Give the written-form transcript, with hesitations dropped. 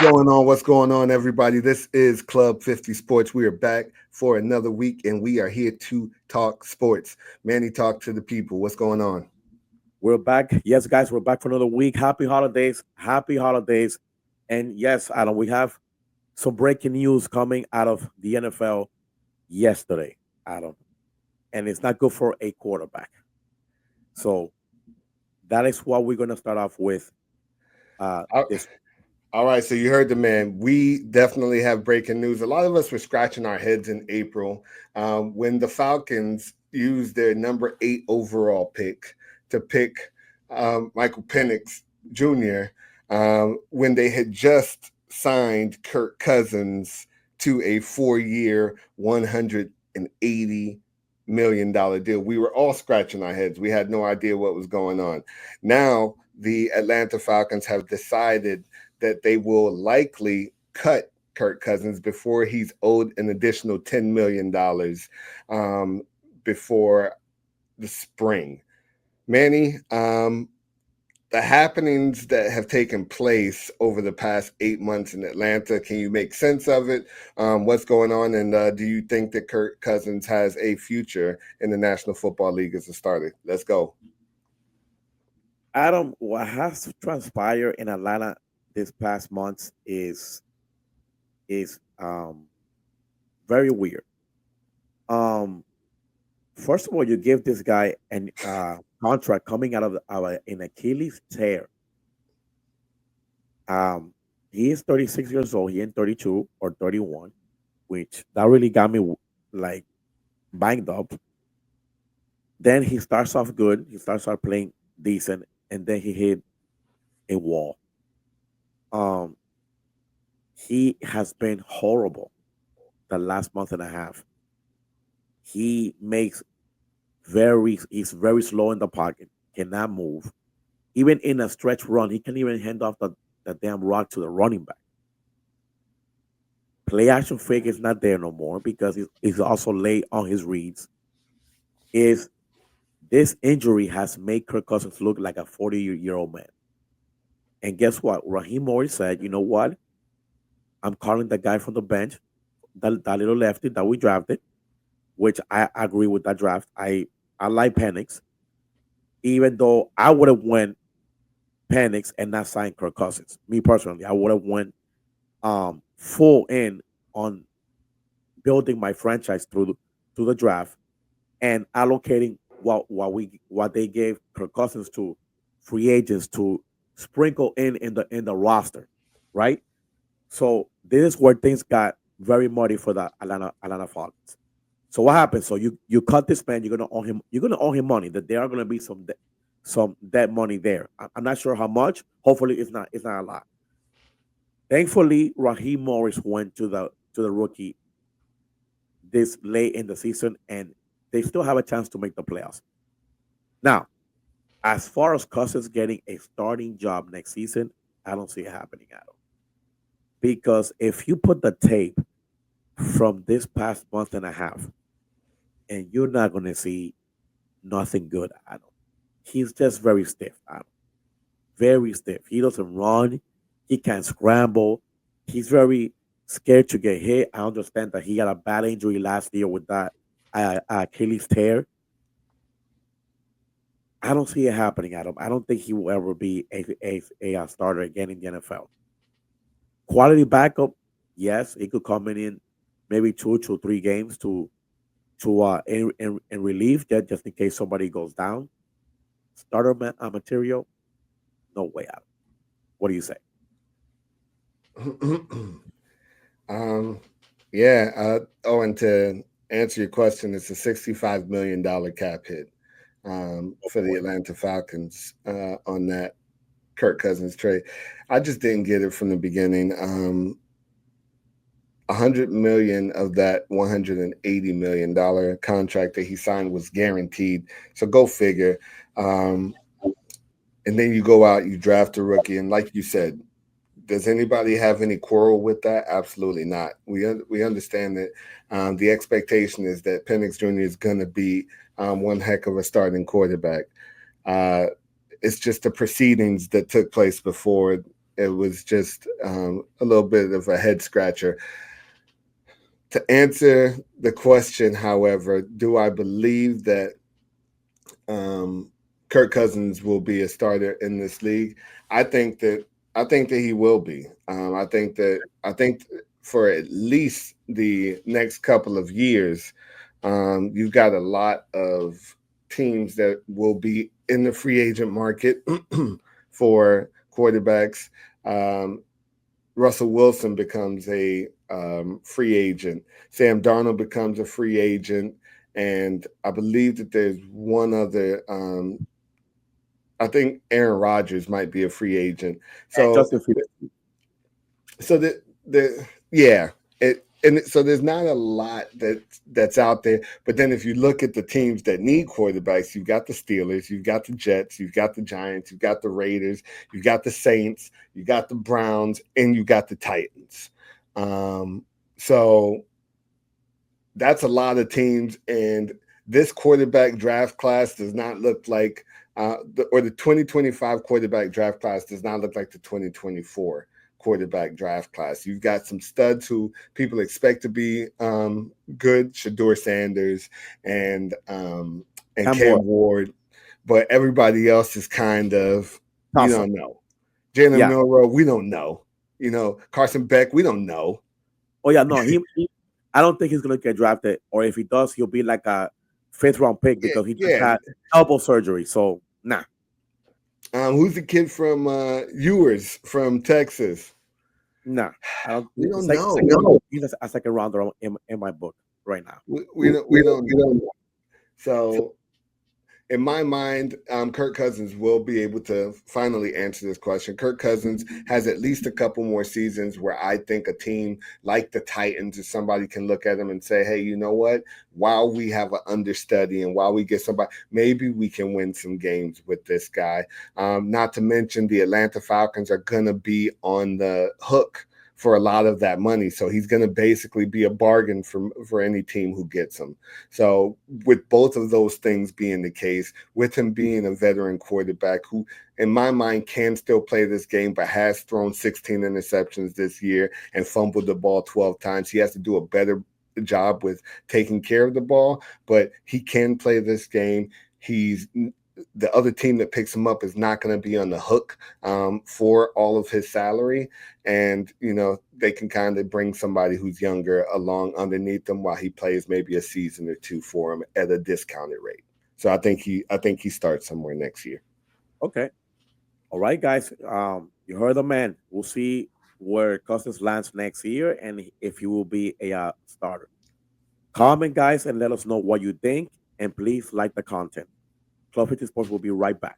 going on? What's going on, everybody? This is Club 50 Sports. We are back for another week, and we are here to talk sports. Manny, talk to the people. What's going on? We're back. Yes, guys, we're back for another week. Happy holidays. Happy holidays. And yes, Adam, we have some breaking news coming out of the NFL yesterday, Adam. And it's not good for a quarterback. So that is what we're going to start off with All this. all right, so you heard the man. We definitely have breaking news. A lot of us were scratching our heads in April when the Falcons used their number 8 overall pick to pick Michael Penix Jr. When they had just signed Kirk Cousins to a 4-year, $180 million deal. We were all scratching our heads. We had no idea what was going on. Now, the Atlanta Falcons have decided that they will likely cut Kirk Cousins before he's owed an additional $10 million before the spring. Manny, the happenings that have taken place over the past 8 months in Atlanta, can you make sense of it? What's going on? And do you think that Kirk Cousins has a future in the National Football League as a starter? Let's go. Adam, what has transpired in Atlanta this past months is very weird. Um, First of all, you give this guy an contract coming out of an Achilles tear. He is 36 years old. He ain't 32 or 31, which that really got me like banged up. Then he starts off good. He starts off playing decent, and then he hit a wall. Um, he has been horrible the last month and a half. He makes he's very slow in the pocket, cannot move. Even in a stretch run, he can't even hand off the damn rock to the running back. Play action fake is not there no more because he's also late on his reads. Is this injury has made Kirk Cousins look like a 40-year-old man. And guess what? Raheem Morris said, you know what? I'm calling the guy from the bench, that little lefty that we drafted, which I agree with that draft. I like Penix, even though I would have went Penix and not signed Kirk Cousins. Me personally, I would have went full in on building my franchise through the draft and allocating what they gave Kirk Cousins to free agents to sprinkle in the roster, right? So this is where things got very muddy for the Atlanta Falcons. So what happens? So you cut this man, you're gonna owe him money. That there are gonna be some debt money there. I'm not sure how much. Hopefully it's not a lot. Thankfully, Raheem Morris went to the rookie this late in the season, and they still have a chance to make the playoffs. Now, as far as Cousins getting a starting job next season, I don't see it happening at all. Because if you put the tape from this past month and a half, and you're not going to see nothing good at him. He's just very stiff, Adam. Very stiff. He doesn't run. He can't scramble. He's very scared to get hit. I understand that he got a bad injury last year with that Achilles tear. I don't see it happening, Adam. I don't think he will ever be a starter again in the NFL. Quality backup, yes, he could come in maybe two, 3 games to in relief just in case somebody goes down. Starter material, no way out. What do you say? um, yeah. And to answer your question, it's a $65 million cap hit Oh for the boy. Atlanta Falcons on that Kirk Cousins trade. I just didn't get it from the beginning. 100 million of that $180 million contract that he signed was guaranteed. So go figure. Um, and then you go out, you draft a rookie, and like you said, does anybody have any quarrel with that? Absolutely not. We understand that the expectation is that Penix Jr. is going to be one heck of a starting quarterback. Uh, it's just the proceedings that took place before. It was just a little bit of a head scratcher. To answer the question, however, do I believe that um, Kirk Cousins will be a starter in this league? I think that I think that he will be. I think for at least the next couple of years, you've got a lot of teams that will be in the free agent market for quarterbacks. Um, Russell Wilson becomes a free agent. Sam Darnold becomes a free agent, and I believe that there's one other. I think Aaron Rodgers might be a free agent. And So, Justin Fields. so the yeah, so there's not a lot that's out there. But then if you look at the teams that need quarterbacks, you've got the Steelers, you've got the Jets, you've got the Giants, you've got the Raiders, you've got the Saints, you got the Browns, and you got the Titans. So that's a lot of teams, and this quarterback draft class does not look like, the 2025 quarterback draft class does not look like the 2024 quarterback draft class. You've got some studs who people expect to be good, Shador Sanders and Cam Cam Ward. Ward, but everybody else is kind of, you Toss up. don't know. Jalen Yeah. Milroe, we don't know. Carson Beck, we don't know. Oh yeah. No, he I don't think he's gonna get drafted, or if he does, he'll be like a fifth round pick Yeah, because he just yeah. had elbow surgery. So nah. Who's the kid from Ewers from Texas? Nah. I don't. We don't Second, know. he's a second rounder in my book right now. We don't know. So in my mind, Kirk Cousins will be able to finally answer this question. Kirk Cousins has at least a couple more seasons where I think a team like the Titans or somebody can look at him and say, hey, you know what? While we have an understudy and while we get somebody, maybe we can win some games with this guy. Not to mention the Atlanta Falcons are going to be on the hook for a lot of that money. So he's going to basically be a bargain for any team who gets him. So with both of those things being the case, with him being a veteran quarterback who, in my mind, can still play this game, but has thrown 16 interceptions this year and fumbled the ball 12 times, he has to do a better job with taking care of the ball, but he can play this game. The other team that picks him up is not going to be on the hook for all of his salary. And, they can kind of bring somebody who's younger along underneath them while he plays maybe a season or two for him at a discounted rate. So I think he starts somewhere next year. Okay. All right, guys. You heard the man. We'll see where Cousins lands next year and if he will be a starter. Comment, guys, and let us know what you think. And please like the content. Club 50 Sports will be right back.